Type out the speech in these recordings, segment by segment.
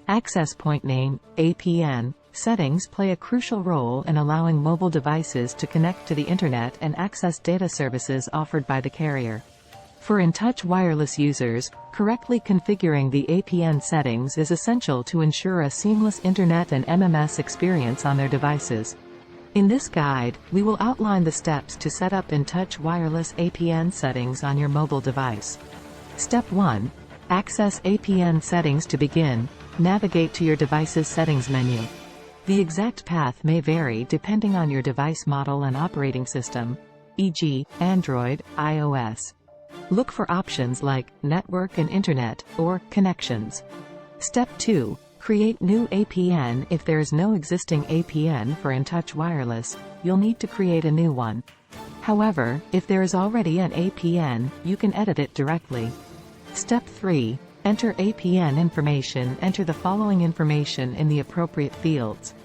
Access Point Name, APN, settings play a crucial role in allowing mobile devices to connect to the Internet and access data services offered by the carrier. For enTouch wireless users, correctly configuring the APN settings is essential to ensure a seamless Internet and MMS experience on their devices. In this guide, we will outline the steps to set up enTouch Wireless APN settings on your mobile device. Step 1. Access APN settings. To begin, navigate to your device's settings menu. The exact path may vary depending on your device model and operating system, e.g., Android, iOS. Look for options like Network and Internet, or Connections. Step 2. Create new APN. If there is no existing APN for enTouch Wireless, you'll need to create a new one. However, if there is already an APN, you can edit it directly. Step 3. Enter APN information. Enter the following information in the appropriate fields.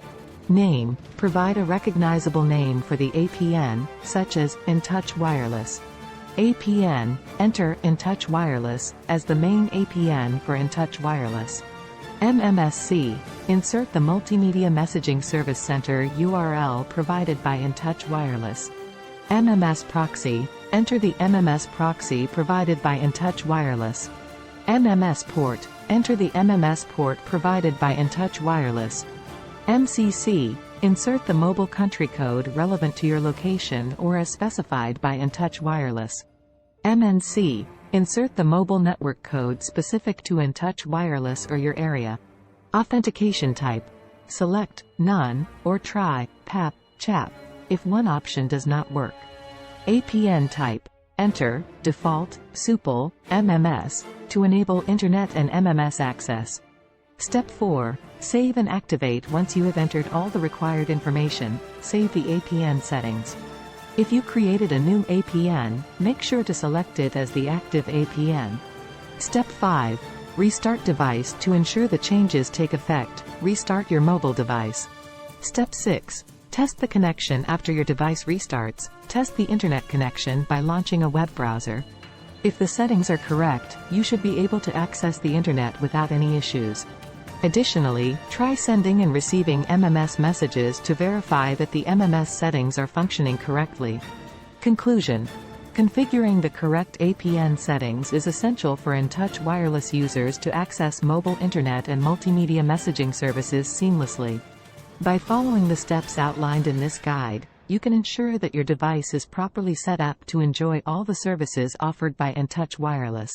Name. Provide a recognizable name for the APN, such as enTouch Wireless. APN. Enter enTouch Wireless as the main APN for enTouch Wireless. MMSC. Insert the Multimedia Messaging Service Center URL provided by enTouch Wireless. MMS Proxy. Enter the MMS proxy provided by enTouch Wireless. MMS Port. Enter the MMS port provided by enTouch Wireless. MCC. Insert the mobile country code relevant to your location or as specified by enTouch Wireless. MNC. Insert the mobile network code specific to enTouch Wireless or your area. Authentication type. Select None or try PAP, CHAP if one option does not work. APN type. Enter Default, SUPL, MMS to enable Internet and MMS access. Step 4. Save and activate. Once you have entered all the required information, save the APN settings. If you created a new APN, make sure to select it as the active APN. Step 5. Restart device. To ensure the changes take effect, restart your mobile device. Step 6. Test the connection. After your device restarts, test the Internet connection by launching a web browser. If the settings are correct, you should be able to access the Internet without any issues. Additionally, try sending and receiving MMS messages to verify that the MMS settings are functioning correctly. Conclusion. Configuring the correct APN settings is essential for enTouch Wireless users to access mobile Internet and multimedia messaging services seamlessly. By following the steps outlined in this guide, you can ensure that your device is properly set up to enjoy all the services offered by enTouch Wireless.